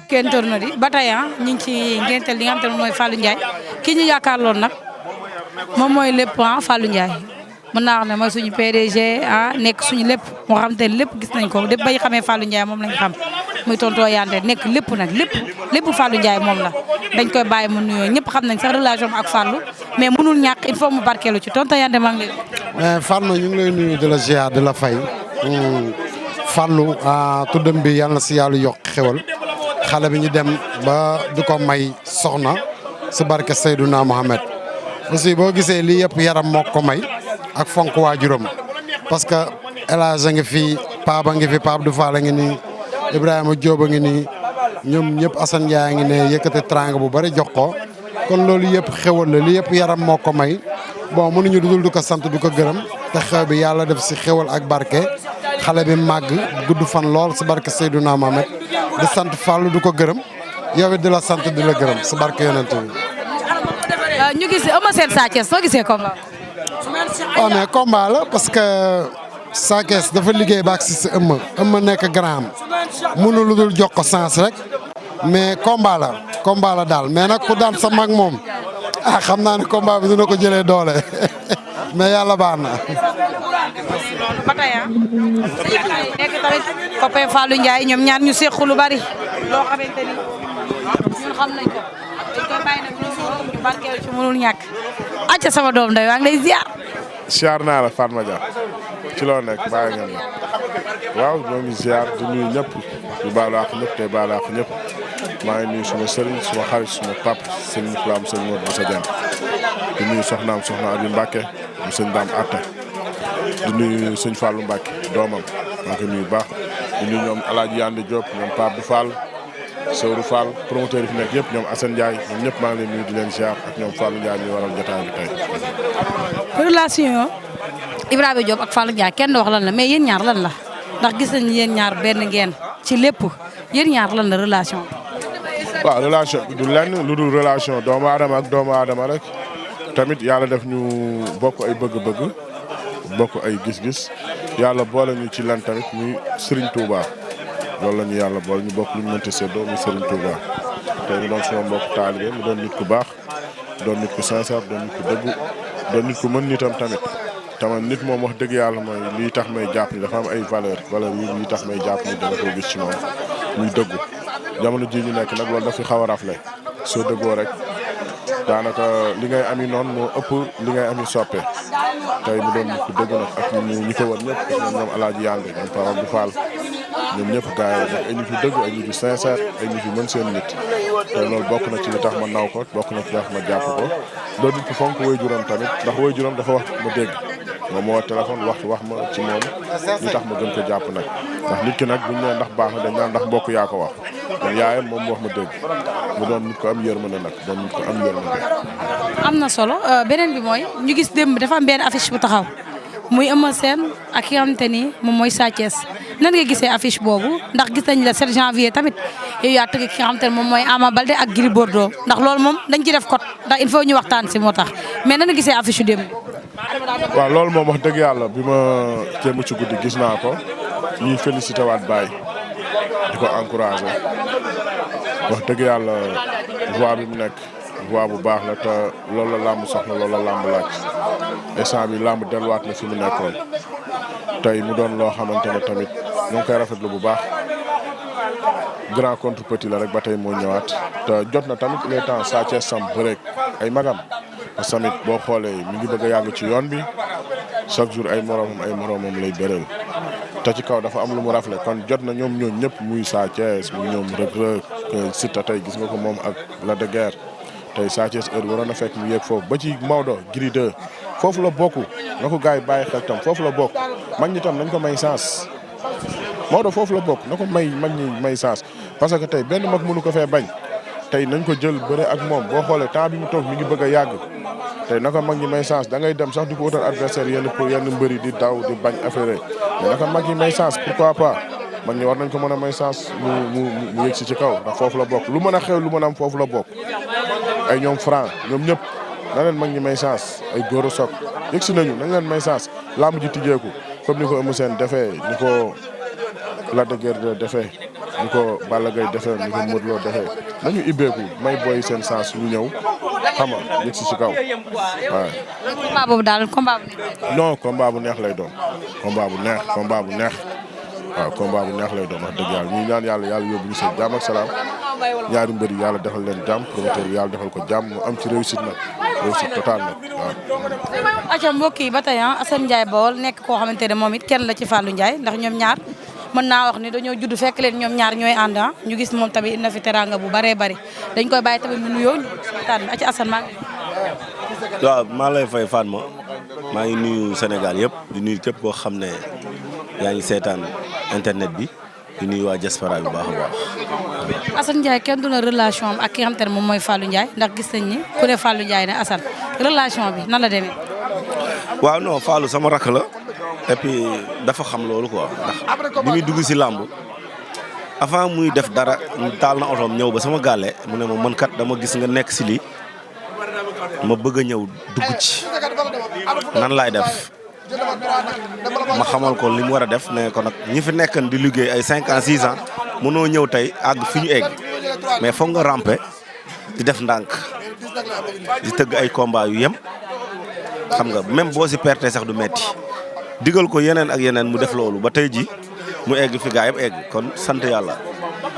kenn tourne di ba tey ñu ngi ci ngéntel li nga xam te ne mooy Fallou Ndiaye kii ñu yaakaarloon nag moom mooy lépp Fallou Ndiaye mën naa wax ne mooy suñu PDG nekk suñu lépp moo xam te lépp gis nañ ko lépp bay xamee Fallou Ndiaye moom lañ xam muy tontoo yante nekk lépp nag lépp Fallou Ndiaye moom la dañ koy bàyyi mu nuyoo ñëpp xam nañ sax relation ak Fallou mais mënul ñàkk il faut mu barkeelu ci tontoo yante maa ngi lay Fallou ñu ngi lay nuyu di la ziar di la fay Fallou tuddam bi yàlla na si yàlla yokk xewal xale bi ñu dem ba du ko may soxna si barke Seydouna Mohamed aussi boo gisee lii yëpp yaram moo ko may ak fonk waajuram parce que El Hadj a ngi fi Pape a ngi fi Pape du Fall a ngi nii Ibrahima Diop a ngi nii ñoom ñëpp Assane Ndiaye a ngi ne yëkkati trang bu bari jox ko kon loolu yëpp xewal la lii yëpp yaram moo ko may bon mënuñu dudul du ko sant du ko gërëm te xew bi yàlla def si xewal ak barke xale bi màgg gudd fan lool si barke Seydouna Mohamed di sant Fallou du ko gërëm yow it di la sant di la gërëm si barke yonent bi. ñu gis Eumeu Sène Sa Thiès soo gisee combat. waaw mais combat la parce que Sa Thiès dafa liggéey ba ak si Eumeu nekk grand am mënu lu dul jox ko sens rek mais combat la daal mais nag ku daan sa mag moom xam naa ne combat bi dina ko jëlee doole mais yàlla baax na. ba tey nekk tamit copain Fallou Ndiaye ñoom ñaar ñu seq lu bari loo xamante ni ñun xam nañ ko dañ koy bàyyi nag ñu barkeel ci mënul ñàkk acca sama doom ndey waa ngi lay ziar. ziar naa la Fatma Dia ci loo nekk bàyyi ngeen waaw ñoo ngi ziar di nuyu ñëpp di baalu àq ñëpp te baalu àq ñëpp maa ngi nuyu suma sëriñ suma xarit suma pap sëñ Flam sëñ Modou Boussa Dieng di nuyu soxna Abi Mbacke mu sëñ Dame Atta di nuyu sëñ Fallou Mbacke doomam maa ngi koy nuyu baax di nuyu ñoom El Hadj Yande Diop ñoom Pape du Fall Sowru Fall promoteur yi fi nekk yëpp ñoom Assane Ndiaye ñoom ñëpp maa ngi leen nuyu di leen ziar ak ñoom Fallou Ndiaye ñu waral jotaay bi tey. relation Ibrahima Diop ak Fallou Ndiaye kenn wax lan la mais yéen ñaar lan la ndax gis nañ yéen ñaar benn ngeen ci lépp yéen ñaar lan la relation. waaw relation bi du lenn lu dul relation doomu aadama ak doomu aadama rek tamit yàlla def ñu bokk ay bëgg-bëgg bokk ay gis-gis yàlla boole ñu ci lan tamit muy Serigne Touba loolu la ñu yàlla boole ñu bokk lu ñu mënti séddoo muy Serigne Touba te ñu doon suma mbokk taalibe mu doon nit ku baax doon nit ku sincère doon nit ku dëggu doon nit ku mën nitam tamit nit moom wax dëgg yàlla mooy lii tax may jàpp ni dafa am ay valeur yi lii tax may jàpp ni dama ko gis ci moom muy dëggu jamono ji ñu nekk nag loolu dafa xaw a rafle soo dëggoo rek daanaka li ngay ami noonu moo ëpp li ngay ami soppe tey mu doon nit ku dëgg nag ak ñi ko wër ñëpp ñoom Alaaji Yàlla ñoom Pape Abdou Fall ñoom ñëpp gars yi nag ay nit yu dëgg ay nit yu sincère ay nit yu mën seen nit te loolu bokk na ci li tax ma naw ko bokk na ci li tax ma jàpp ko doo nit ku fonk way juram tamit ndax way juram dafa wax ma dégg moom moo téléphone wax ma ci moom li tax ma gën ko jàpp nag ndax nit ki nag buñ ne ndax baax na dañ naan ndax mbokk yaa ko wax kon yaayam moom wax ma dégg mu doon nit ko am yërmande nag doon nit ko am yërmande. am na solo beneen bi mooy ñu gis démb dafa am benn affiche bu taxaw muy Eumeu Sène ak ki nga xamante ni moom mooy Sa Thiès nan nga gisee affiche boobu ndax gis nañ la 7 janvier tamit yow yaa tëgg ki nga xamante ne moom mooy Ama Baldé ak Gris Bordeaux ndax loolu moom dañ ci def code ndax il faut ñu waxtaan si moo tax mais nan nga gisee affiche yu démb. waaw loolu moom wax dëgg yàlla bi ma jéem ci guddi gis naa ko ñuy félicité waat Baye di ko encouragé wax dëgg yàlla voix bi mu nekk voix bu baax la te loolu la làmb soxla loolu la làmb laaj instant bi làmb delluwaat na fi mu nekkoon tey mu doon loo xamante ne tamit ñu ngi koy rafetlu bu baax grand contre petit la rek ba tey moo ñëwaat te jot na tamit il est temps Sa Thiès sam bëreeg ay magam parce que tamit boo xoolee mi ngi bëgg a yàgg ci yoon bi chaque jour ay moromam lay bëreel te ci kaw dafa am lu mu rafle kon jot na ñoom ñooñu ñëpp muy Sa Thiès muy ñoom Reug Reug Siteu tey gis nga ko moom ak Lac de Guiers tey Sa Thiès heure waroon na fekk mu yéeg foofu ba ci Maodo Gris 2 foofu la bokk na ko gars yi bàyyi xel tam foofu la bokk mag ñi tam nañ ko may chance Maodo foofu la bokk na ko mag ñi may chance parce que tey benn mag mënu ko fee bañ tey nañ ko jël bëre ak moom boo xoolee temps bi mu toog mi ngi bëgg a yàgg tey naka mag ñi may chance da ngay dem sax di ko wutal adversaire yenn mbëri di daw di bañ affaire mais naka mag ñi may chance pourquoi pas mag ñi war nañ ko mën a may chance mu yëg si ci kaw ndax foofu la bokk lu mën a xew lu mën a am foofu la bokk ay ñoom franc ñoom ñëpp na leen mag ñi may chance ay góor a soog yëg si nañu nañ leen may chance lamb ji tijjeeku comme ni ko Eumeu Sène defee ni ko Lac de Guiers defee ni ko Balla Gaye defee ni ko Modou Lo defee nañu ibbeeku may boy seen chance ñu ñëw xam nga yëg si ci kaw waaw. combat boobu daal combat bu neex. non combat bu neex lay doon combat bu neex waaw combat bu neex lay doon wax dëgg yàlla ñu ñaan yàlla yóbbu ñu seen jàmm ak salaam ñaari mbër yi yàlla defal leen jàmm promoteur bi yàlla defal ko jàmm mu am ci réussite nag réussite totale nag waaw. acca mbokk yi ba tey Assane Ndiaye Baol nekk koo xamante ne moom it kenn la ci Fallou Ndiaye ndax ñoom ñaar mën naa wax ni dañoo judd fekk leen ñoom ñaar ñooy ànd ñu gis moom tamit indi na fi teranga bu baree bari dañ koy bàyyi tamit mu nuyoo ñu waxtaan acca Assane maa ngi. waaw maa lay fay Fatma maa ngi nuyu Sénégal yëpp di nuyu képp koo xam ne yaa ngi seetaan internet bi di nuyu waa diaspora bi baax a baax. Assane Ndiaye kenn du na relation am ak ki nga xamante ne moom mooy Fallou Ndiaye ndax gis nañ ni ku ne Fallou Ndiaye ne Assane relation bi nan la demee. waaw non Fallou sama rakk la et puis dafa xam loolu quoi ndax bi muy dugg si làmb avant muy def dara taal na otoom ñëw ba sama gàlle mu ne ma man kat dama gis nga nekk si lii ma bëgg a ñëw dugg ci nan laay def ma xamal ko li mu war a def ne ko nag ñi fi nekkan di liggéey ay 5 ans 6 ans mënoo ñëw tey àgg fi ñu egg mais foog nga ramper di def ndànk di tëgg ay combat yu yem xam nga même boo si perte sax du metti digal ko yeneen ak yeneen mu def loolu ba tey ji mu egg fi gaa yëpp egg kon sant yàlla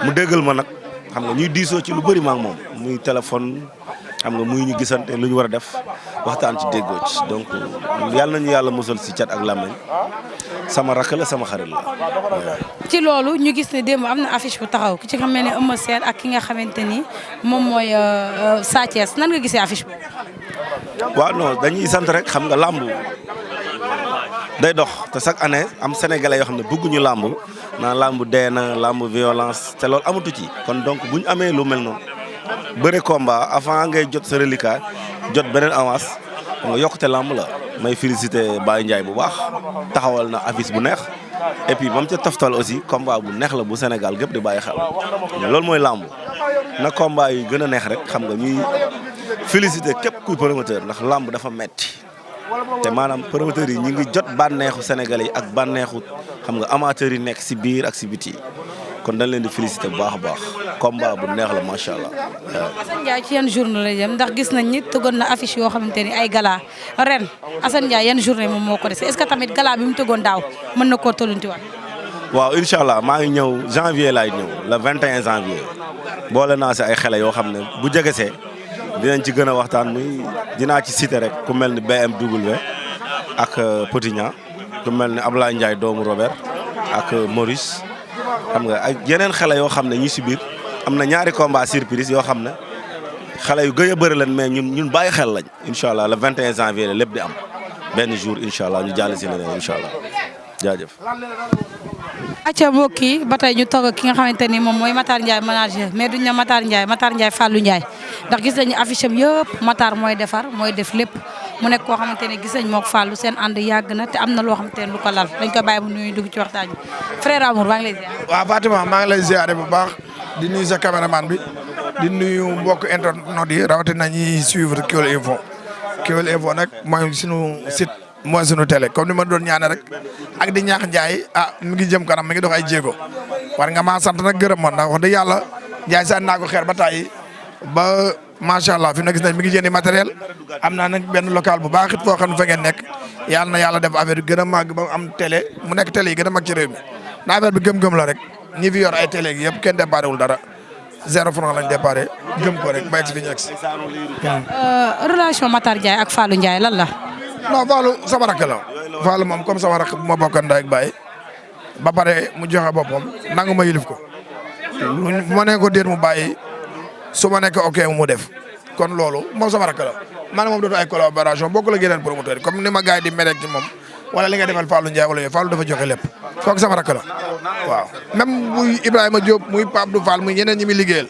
mu déggal ma nag xam nga ñuy diisoo ci lu bëri ma ak moom muy téléphone xam nga muy ñu gisante lu ñu war a def waxtaan ci déggoo ci donc yàlla nañu yàlla musal si cat ak làmmiñ sama rakk la sama xarit la. ci loolu ñu gis ne démb am na affiche bu taxaw ki ci xam ne Eumeu Sène ak ki nga xamante ni moom mooy Sa Thiès nan nga gisee affiche boobu. waaw non dañuy sant rek xam nga làmb day dox te chaque année am sénégalais yoo xam ne bëgguñu làmb naan làmb dee na làmb violence te loolu amatu ci kon donc bu ñu amee lu mel noonu bëre combat avant ngay jot sa reliquat jot beneen avance xam nga yokkute làmb la may félicité Baye Ndiaye bu baax taxawal na affiche bu neex et puis ba mu ca toftal aussi combat bu neex la bu Sénégal gépp di bàyyi xel loolu mooy làmb na combat yi gën a neex rek xam nga ñuy félicité képp kuy promoteur ndax làmb dafa metti te maanaam promoteurs yi ñu ngi jot bànneexu sénégalais yi ak bànneexu xam nga amateurs yi nekk si biir ak si biti kon dañ leen di félicité bu baax a baax combat bu neex la macha allah. Assane Ndiaye ci yan journée la jëm ndax gis nañ ni tëggoon na affiche yoo xamante ni ay gala ren Assane Ndiaye yan journée moom moo ko dese est-ce que tamit gala bi mu tëggoon daaw mën na koo tollantiwaat. waaw incha allah maa ngi ñëw janvier laay ñëw le 21 janvier boole naa si ay xale yoo xam ne bu jegesee dinañ ci gën a waxtaan muy dinaa ci cité rek ku mel ni BMW ak Petit Niang ku mel ni Ablaye Ndiaye doomu Robert ak Maurice xam nga ak yeneen xale yoo xam ne ñu si biir am na ñaari combat surprise yoo xam ne xale yu gën a bëri leen mais ñun bàyyi xel lañ incha allah le 21 janvier la lépp di am benn jour incha allah ñu jàll si leneen incha allah jaajëf. acca mbokk yi ba tey ñu toog ak ki nga xamante ni moom mooy Matar Ndiaye manager mais duñ ne Matar Ndiaye Fallou Ndiaye ndax gis nañu affiche am yëpp Matar mooy defar mooy def lépp mu nekk koo xamante ne gis nañ mook Fallou seen ànd yàgg na te am na loo xamante ne lu ko lal dañ koy bàyyi mu nuyu dugg ci waxtaan bi frère Amour maa ngi lay ziar. waaw Fatima maa ngi lay ziare bu baax di nuyu sa caméraman bi di nuyu mbokk internet yi rawatina ñuy suivre Kewel Info Kewel Info nag mooy sunu site mooy sunu télé comme ni ma doon ñaane rek ak di ñaax Ndiaye mi ngi jëm kanam mi ngi dox ay jéego war nga maa sant nag gërëm ma ndax wax dëgg yàlla Ndiaye sànni naa ko xeer ba tàyyi ba macha allah fi mu ne gis nañ mi ngi jëndi matériel am naa nag benn local bu baax it foo xam ne fa ngeen nekk yàlla na yàlla def affaire bi gën a màgg ba am télé mu nekk télé yi gën a mag ci réew mi ndax affaire bi gëm-gëm la rek ñi fi yor ay télé gi yëpp kenn déparé wul dara 0 franc lañ déparé gëm ko rek bàyyi ci fi ñu egg si. relation Matar Ndiaye ak Fallou Ndiaye lan la. non Fallou sama rakk la Fallou moom comme sama rakk bu ma bokkoon ndey ak baay ba pare mu joxe boppam nangu ma yilif ko lu ma ne ko déet mu bàyyi su ma nekk ok mu def kon loolu moom sama rakk la man moom dootu ay collaboration bokk la yeneen promoteur yi comme ni ma gars yi di mere ci moom wala li nga defal Fallou Ndiaye wala yooyu Fallou dafa joxe lépp kooku sama rakk la waaw même muy Ibrahima Diop muy Pape Abdou Fall muy ñeneen ñi muy liggéeyal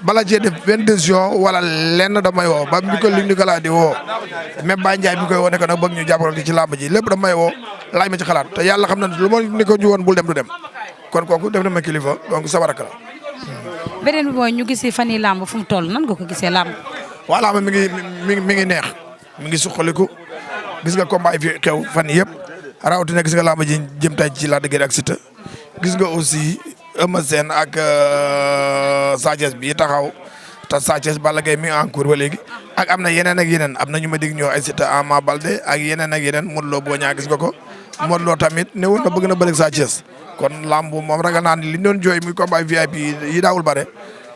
bala cee def benn décision wala lenn damay woo ba bi ko lim ni ko laa di woo même Baye Ndiaye bi koy woo ne ko nag bëgg ñu jàppale ci làmb ji lépp damay woo laaj ma ci xalaat te yàlla xam na lu ma ni ko ju woon bul dem du dem kon kooku def na ma kilifa donc sama rakk la. beneen bi mooy ñu gisee fan yii làmb fu mu toll nan nga ko gisee làmb. waaw làmb mi ngi neex mi ngi suqaliku gis nga combat yi fi xew fan yëpp rawatina gis nga làmb ji jëm tay ci Lac de Guiers ak Siteu gis nga aussi Eumeu Sène ak Sa Thiès bi taxaw te Sa Thiès Balla Gaye mi en cours ba léegi ak am na yeneen ak yeneen am na ñu ma dig ñoo ay Siteu Ama Baldé ak yeneen ak yeneen Modou Lo boo ñaa gis nga ko Modou Lo tamit ne woon na bëgg na bëri Sa Thiès kon lamb moom ragal naa ni li ñu doon jooy muy combat VIP yi daawul bare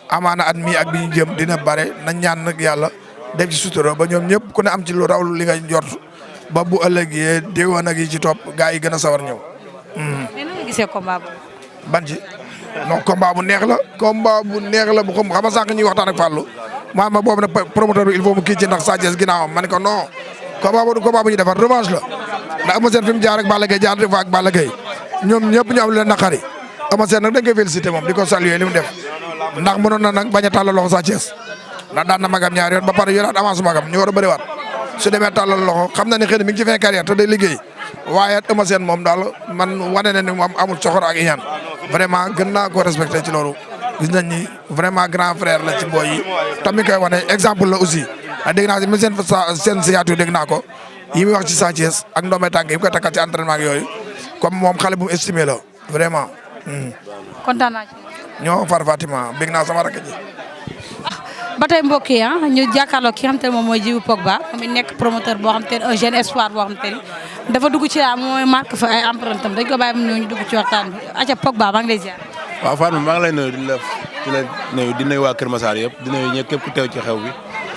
amaana at mi ak bi ñu jëm dina bare nañ ñaan nag yàlla def ci sutura ba ñoom ñëpp ku ne am ci lu raw li nga njort ba bu ëllëgee déwén ak yi ci topp gaa yi gën a sawar ñëw. mais nan nga gisee combat boobu. ban ci non combat bu neex la combat bu neex la bu xam nga sànq ñuy waxtaan ak Fallou ma boobu nag promoteur bi il faut mu kii ci ndax Sa Thiès ginnaawam ma ne ko non combat boobu combat bu ñu defar revanche la ndax Eumeu Sène fi mu jaar ak Balla Gaye jaar fa ak Balla Gaye ñoom ñëpp ñu am lu leen naqari Eumeu Sène nag dañ koy félicité moom di ko saluer li mu def ndax mënoon na nag bañ a tàllal loxo Sa Thiès ndax daan na magam ñaari yoon ba pare yoraat avance magam ñu war a bëriwaat su demee tàllal loxo xam na ne xëy na mi ngi ci fin carrière te day liggéey waaye Eumeu Sène moom daal man wane na ni moom amul soxor ak iñaan vraiment gën naa ko respecté ci loolu gis nañ ni vraiment grand frère la ci mbooy yi tamit koy wane exemple la aussi a dégg naa si même seen signature dégg naa ko yi muy wax ci Sa Thiès ak ndoomay tànk yi mu koy takkal ci entraînement ak yooyu comme moom xale bu mu estimé la vraiment. kontaan naa ci. ñoo far Fatima bég naa sama rakk ji. ba tey mbokk yi ñu jàkkaarloo ki nga xam te ne moom mooy Djiby Pogba moom it nekk promoteur boo xam te ne un jeune espoir boo xam te ne dafa dugg ci mooy marque fa ay empreinte am dañ ko bàyyi mu ñëw ñu dugg ci waxtaan bi aca Pogba maa ngi lay ziar. waaw Fatou maa ngi lay nuyu di nuyu waa Kër Massar yëpp di nuyu ñëpp képp ku teew ci xew bi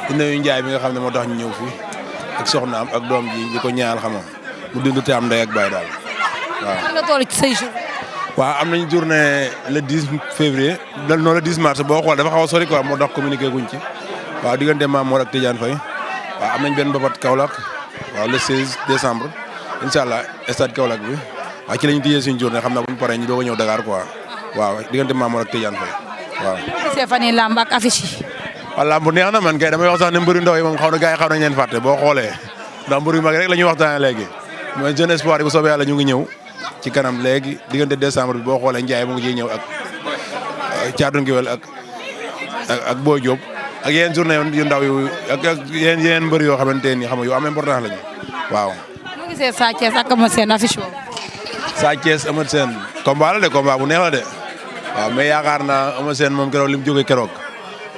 di nuyu Ndiaye bi nga xam ne moo tax ñu ñëw fii ak soxnaam ak doom ji di ko ñaanal xam nga mu dund te am ndey ak baay daal waaw. fan nga toll ci say jour. waaw am nañu journée le 10 février non le 10 mars boo xool dafa xaw a sori quoi moo tax communiqué guñ ci waaw diggante Mamour ak Tidiane Faye waaw am nañ benn mbapat Kaolack waaw le 16 décembre incha allah stade Kaolack bi waaw ci la ñu tijjee suñu journée xam naa bu ñu paree ñu doog a ñëw Dakar quoi waaw diggante Mamour ak Tidiane Faye waaw. gisee fan yii làmb ak affiche yi. waaw làmb neex na man kay damay wax sax ne mbëri ndaw yi moom xaw na gars yi xaw nañ leen fàtte boo xoolee ndax mbëri mag rek la ñuy waxtaanee léegi mooy jeune espoir yi bu soobee yàlla ñu ngi ñëw ci kanam léegi diggante décembre bi boo xoolee Ndiaye mu ngi ciy ñëw ak Thiatou Nguéweul ak Boy Diop ak yeneen journée yu ndaw yu ak yeneen mbër yoo xamante ni xam nga yu am importance lañu waaw. mu gisee Sa Thiès ak Eumeu Sène affiche boobu. Sa Thiès Eumeu Sène combat la de combat bu neex la de waaw mais yaakaar naa Eumeu Sène moom keroog li mu jógee keroog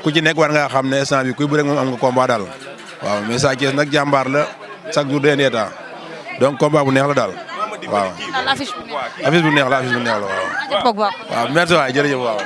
ku ci nekk war ngaa xam ne instant bi kuy bëre moom am nga combat daal waaw mais Sa Thiès nag jàmbaar la chaque jour day neeta donc combat bu neex la daal. waaw affiche bu neex. affiche bu neex la affiche bu neex la waaw. Pogba. waaw merci waay jërëjëf waaw.